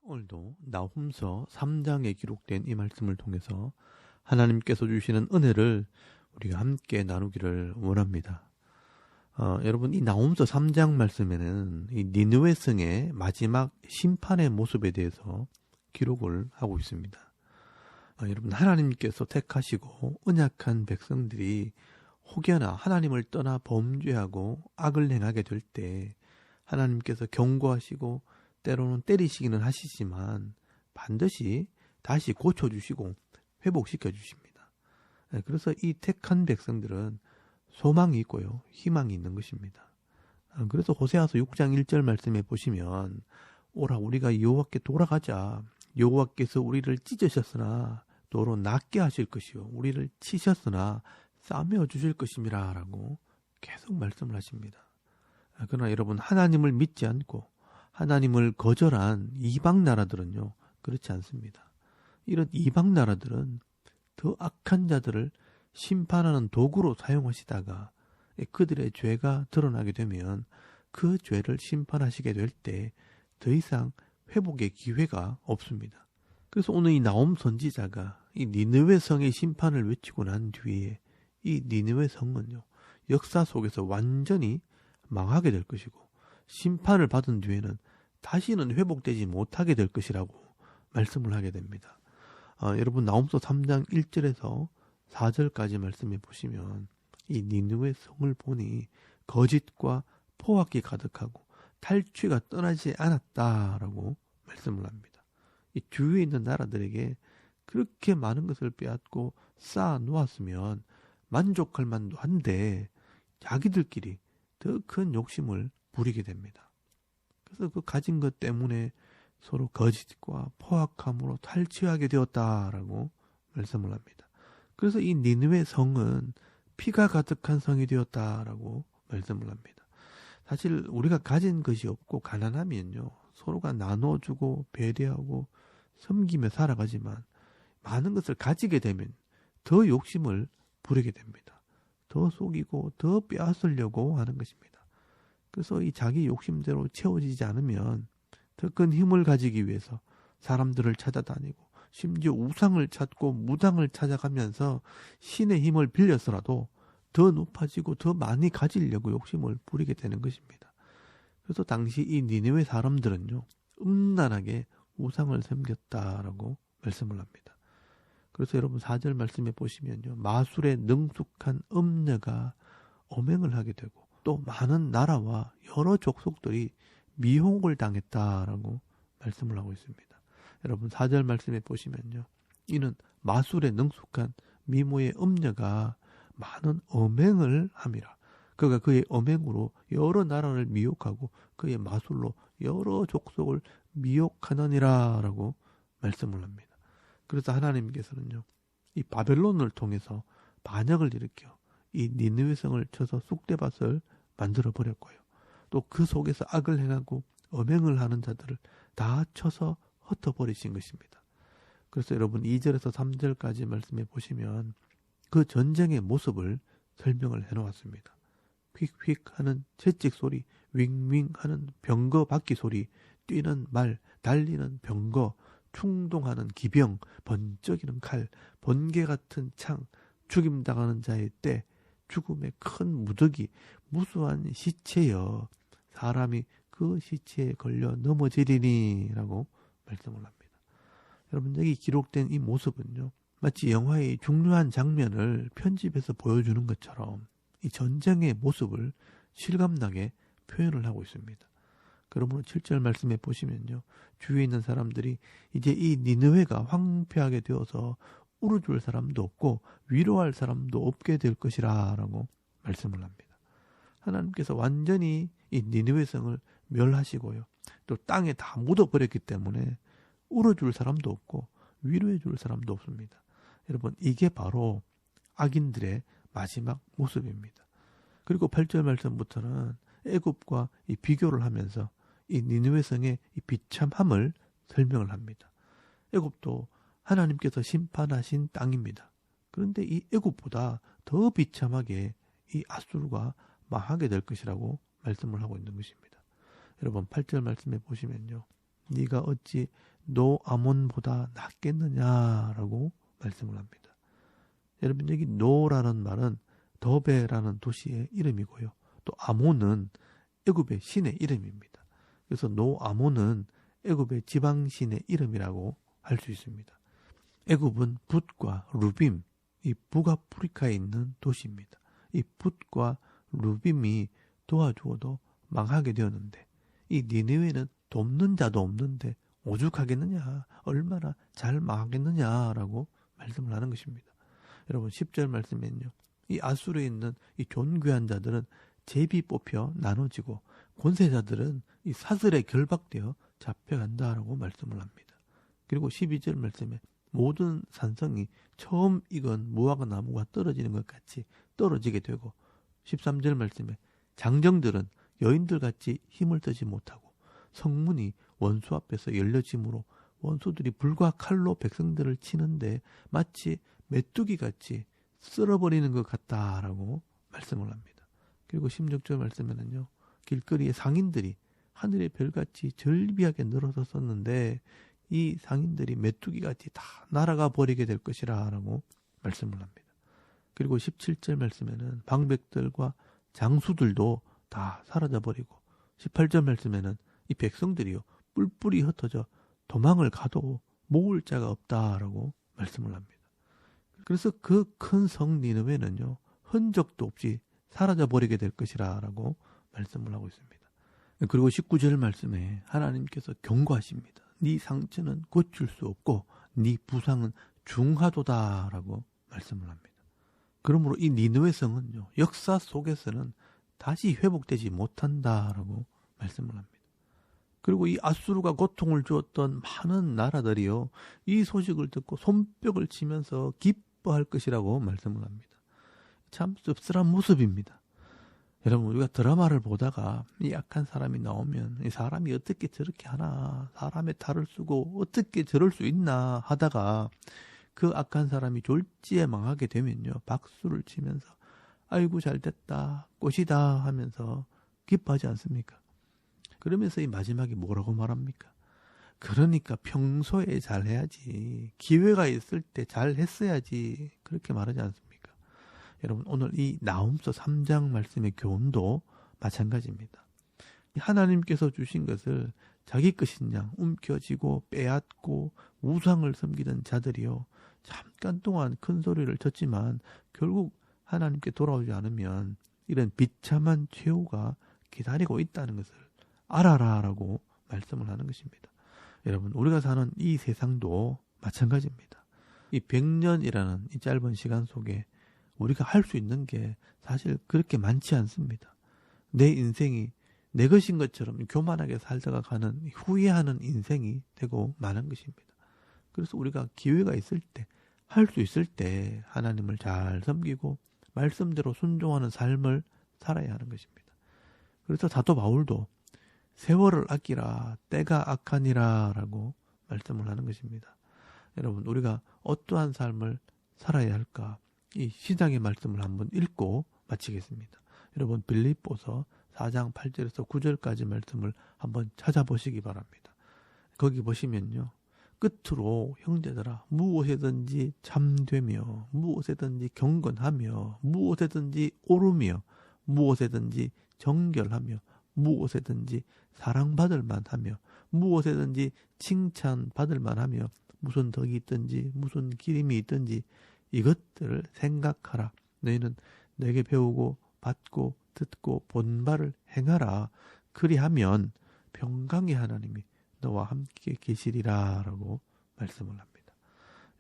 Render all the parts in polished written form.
오늘도 나훔서 3장에 기록된 이 말씀을 통해서 하나님께서 주시는 은혜를 우리가 함께 나누기를 원합니다. 여러분, 이 나훔서 3장 말씀에는 이 니느웨 성의 마지막 심판의 모습에 대해서 기록을 하고 있습니다. 여러분, 하나님께서 택하시고 언약한 백성들이 혹여나 하나님을 떠나 범죄하고 악을 행하게 될 때 하나님께서 경고하시고 때로는 때리시기는 하시지만 반드시 다시 고쳐주시고 회복시켜 주십니다. 그래서 이 택한 백성들은 소망이 있고요, 희망이 있는 것입니다. 그래서 호세아서 6장 1절 말씀에 보시면 오라 우리가 여호와께 돌아가자. 여호와께서 우리를 찢으셨으나 도로 낫게 하실 것이요 우리를 치셨으나 싸매어 주실 것임이라 라고 계속 말씀을 하십니다. 그러나 여러분, 하나님을 믿지 않고 하나님을 거절한 이방 나라들은요, 그렇지 않습니다. 이런 이방 나라들은 더 악한 자들을 심판하는 도구로 사용하시다가 그들의 죄가 드러나게 되면 그 죄를 심판하시게 될 때 더 이상 회복의 기회가 없습니다. 그래서 오늘 이 나홈 선지자가 이 니느웨 성의 심판을 외치고 난 뒤에 이 니느웨 성은요, 역사 속에서 완전히 망하게 될 것이고 심판을 받은 뒤에는 다시는 회복되지 못하게 될 것이라고 말씀을 하게 됩니다. 여러분, 나홈서 3장 1절에서 4절까지 말씀해 보시면 이 니느웨 성을 보니 거짓과 포악이 가득하고 탈취가 떠나지 않았다라고 말씀을 합니다. 이 주위에 있는 나라들에게 그렇게 많은 것을 빼앗고 쌓아 놓았으면 만족할 만도 한데 자기들끼리 더 큰 욕심을 부리게 됩니다. 그래서 그 가진 것 때문에 서로 거짓과 포악함으로 탈취하게 되었다라고 말씀을 합니다. 그래서 이 니느웨 성은 피가 가득한 성이 되었다라고 말씀을 합니다. 사실 우리가 가진 것이 없고 가난하면요, 서로가 나눠주고 배려하고 섬기며 살아가지만 많은 것을 가지게 되면 더 욕심을 부리게 됩니다. 더 속이고 더 빼앗으려고 하는 것입니다. 그래서 이 자기 욕심대로 채워지지 않으면 더 큰 힘을 가지기 위해서 사람들을 찾아다니고 심지어 우상을 찾고 무당을 찾아가면서 신의 힘을 빌려서라도 더 높아지고 더 많이 가지려고 욕심을 부리게 되는 것입니다. 그래서 당시 이 니느웨 사람들은요, 음란하게 우상을 섬겼다라고 말씀을 합니다. 그래서 여러분 4절 말씀에 보시면요, 마술에 능숙한 음녀가 엄행을 하게 되고 또 많은 나라와 여러 족속들이 미혹을 당했다라고 말씀을 하고 있습니다. 여러분 4절 말씀에 보시면요, 이는 마술에 능숙한 미모의 음녀가 많은 엄행을 함이라. 그가 그의 엄행으로 여러 나라를 미혹하고 그의 마술로 여러 족속을 미혹하느니라 라고 말씀을 합니다. 그래서 하나님께서는요, 이 바벨론을 통해서 반역을 일으켜 이 니느웨 성을 쳐서 쑥대밭을 만들어 버렸고요. 또 그 속에서 악을 행하고 엄행을 하는 자들을 다 쳐서 흩어버리신 것입니다. 그래서 여러분 2절에서 3절까지 말씀해 보시면 그 전쟁의 모습을 설명을 해놓았습니다. 휙휙 하는 채찍 소리, 윙윙 하는 병거 바퀴 소리, 뛰는 말, 달리는 병거, 충동하는 기병, 번쩍이는 칼, 번개 같은 창, 죽임당하는 자의 때, 죽음의 큰 무더기, 무수한 시체여 사람이 그 시체에 걸려 넘어지리니 라고 말씀을 합니다. 여러분, 여기 기록된 이 모습은요, 마치 영화의 중요한 장면을 편집해서 보여주는 것처럼 이 전쟁의 모습을 실감나게 표현을 하고 있습니다. 그러므로 7절 말씀에 보시면요, 주위에 있는 사람들이 이제 이 니느웨가 황폐하게 되어서 울어줄 사람도 없고 위로할 사람도 없게 될 것이라 라고 말씀을 합니다. 하나님께서 완전히 이 니느웨 성을 멸하시고요, 또 땅에 다 묻어버렸기 때문에 울어줄 사람도 없고 위로해줄 사람도 없습니다. 여러분, 이게 바로 악인들의 마지막 모습입니다. 그리고 8절 말씀부터는 애굽과 이 비교를 하면서 이 니느웨 성의 이 비참함을 설명을 합니다. 애굽도 하나님께서 심판하신 땅입니다. 그런데 이 애굽보다 더 비참하게 이 앗수르가 망하게 될 것이라고 말씀을 하고 있는 것입니다. 여러분 8절 말씀에 보시면요. 네가 어찌 노아몬보다 낫겠느냐라고 말씀을 합니다. 여러분 여기 노라는 말은 더베라는 도시의 이름이고요. 또 아몬은 애굽의 신의 이름입니다. 그래서 노아몬은 애굽의 지방신의 이름이라고 할 수 있습니다. 애굽은 붓과 루빔, 이 북아프리카에 있는 도시입니다. 이 붓과 루빔이 도와주어도 망하게 되었는데 이 니느웨는 돕는 자도 없는데 오죽하겠느냐, 얼마나 잘 망하겠느냐라고 말씀을 하는 것입니다. 여러분 10절 말씀에는요. 이 아수르에 있는 이 존귀한 자들은 제비 뽑혀 나눠지고 권세자들은 이 사슬에 결박되어 잡혀간다라고 말씀을 합니다. 그리고 12절 말씀에 모든 산성이 처음 익은 무화과 나무가 떨어지는 것 같이 떨어지게 되고 13절 말씀에 장정들은 여인들같이 힘을 쓰지 못하고 성문이 원수 앞에서 열려짐으로 원수들이 불과 칼로 백성들을 치는데 마치 메뚜기같이 쓸어버리는 것 같다라고 말씀을 합니다. 그리고 16절 말씀에는요. 길거리에 상인들이 하늘의 별같이 절비하게 늘어섰었는데 이 상인들이 메뚜기같이 다 날아가 버리게 될 것이라 라고 말씀을 합니다. 그리고 17절 말씀에는 방백들과 장수들도 다 사라져 버리고 18절 말씀에는 이 백성들이요 뿔뿔이 흩어져 도망을 가도 모을 자가 없다라고 말씀을 합니다. 그래서 그 큰 성 니느웨는요 흔적도 없이 사라져 버리게 될 것이라 라고 말씀을 하고 있습니다. 그리고 19절 말씀에 하나님께서 경고하십니다. 네 상처는 고칠 수 없고 네 부상은 중하도다라고 말씀을 합니다. 그러므로 이 니느웨 성은요 역사 속에서는 다시 회복되지 못한다라고 말씀을 합니다. 그리고 이 앗수르가 고통을 주었던 많은 나라들이요 이 소식을 듣고 손뼉을 치면서 기뻐할 것이라고 말씀을 합니다. 참 씁쓸한 모습입니다. 여러분 우리가 드라마를 보다가 이 악한 사람이 나오면 이 사람이 어떻게 저렇게 하나, 사람의 탈을 쓰고 어떻게 저럴 수 있나 하다가 그 악한 사람이 졸지에 망하게 되면요 박수를 치면서 아이고 잘됐다, 꽃이다 하면서 기뻐하지 않습니까? 그러면서 이 마지막에 뭐라고 말합니까? 그러니까 평소에 잘해야지, 기회가 있을 때 잘했어야지, 그렇게 말하지 않습니까? 여러분 오늘 이 나훔서 3장 말씀의 교훈도 마찬가지입니다. 하나님께서 주신 것을 자기 것인 양 움켜쥐고 빼앗고 우상을 섬기던 자들이요 잠깐 동안 큰 소리를 쳤지만 결국 하나님께 돌아오지 않으면 이런 비참한 최후가 기다리고 있다는 것을 알아라라고 말씀을 하는 것입니다. 여러분 우리가 사는 이 세상도 마찬가지입니다. 이 100년이라는 이 짧은 시간 속에 우리가 할 수 있는 게 사실 그렇게 많지 않습니다. 내 인생이 내 것인 것처럼 교만하게 살다가 가는 후회하는 인생이 되고 마는 것입니다. 그래서 우리가 기회가 있을 때, 할 수 있을 때 하나님을 잘 섬기고 말씀대로 순종하는 삶을 살아야 하는 것입니다. 그래서 사도 바울도 세월을 아끼라 때가 악하니라 라고 말씀을 하는 것입니다. 여러분 우리가 어떠한 삶을 살아야 할까? 이 시작의 말씀을 한번 읽고 마치겠습니다. 여러분 빌립보서 4장 8절에서 9절까지 말씀을 한번 찾아보시기 바랍니다. 거기 보시면요. 끝으로 형제들아 무엇에든지 참되며 무엇에든지 경건하며 무엇에든지 오르며 무엇에든지 정결하며 무엇에든지 사랑받을 만하며 무엇에든지 칭찬받을 만하며 무슨 덕이 있든지 무슨 기림이 있든지 이것들을 생각하라. 너희는 내게 배우고 받고 듣고 본 바를 행하라. 그리하면 평강의 하나님이 너와 함께 계시리라 라고 말씀을 합니다.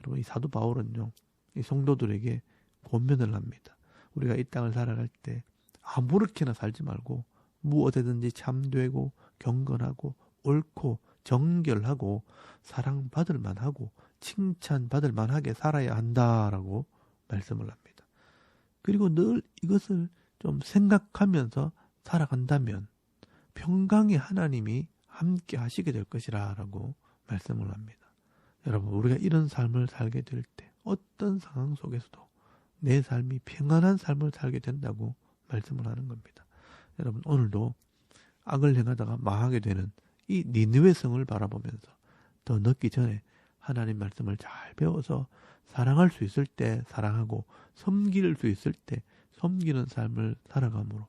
여러분 이 사도 바울은요 이 성도들에게 권면을 합니다. 우리가 이 땅을 살아갈 때 아무렇게나 살지 말고 무엇에든지 참되고 경건하고 옳고 정결하고 사랑받을 만하고 칭찬받을 만하게 살아야 한다라고 말씀을 합니다. 그리고 늘 이것을 좀 생각하면서 살아간다면 평강의 하나님이 함께 하시게 될 것이라 라고 말씀을 합니다. 여러분 우리가 이런 삶을 살게 될 때 어떤 상황 속에서도 내 삶이 평안한 삶을 살게 된다고 말씀을 하는 겁니다. 여러분 오늘도 악을 행하다가 망하게 되는 이 니느웨 성을 바라보면서 더 늦기 전에 하나님 말씀을 잘 배워서 사랑할 수 있을 때 사랑하고 섬길 수 있을 때 섬기는 삶을 살아감으로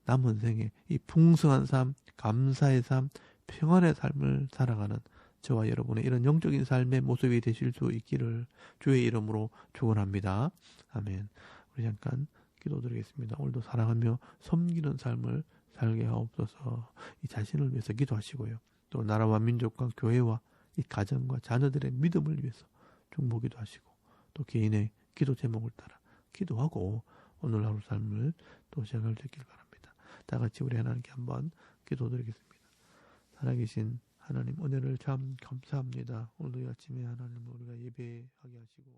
남은 생에 이 풍성한 삶, 감사의 삶, 평안의 삶을 살아가는 저와 여러분의 이런 영적인 삶의 모습이 되실 수 있기를 주의 이름으로 축원합니다. 아멘. 우리 잠깐 기도드리겠습니다. 오늘도 사랑하며 섬기는 삶을 살게 하옵소서. 이 자신을 위해서 기도하시고요. 또 나라와 민족과 교회와 이 가정과 자녀들의 믿음을 위해서 중보기도 하시고 또 개인의 기도 제목을 따라 기도하고 오늘 하루 삶을 또 시작할 수 있길 바랍니다. 다 같이 우리 하나님께 한번 기도드리겠습니다. 살아계신 하나님 은혜를 참 감사합니다. 오늘도 이 아침에 하나님 우리가 예배하게 하시고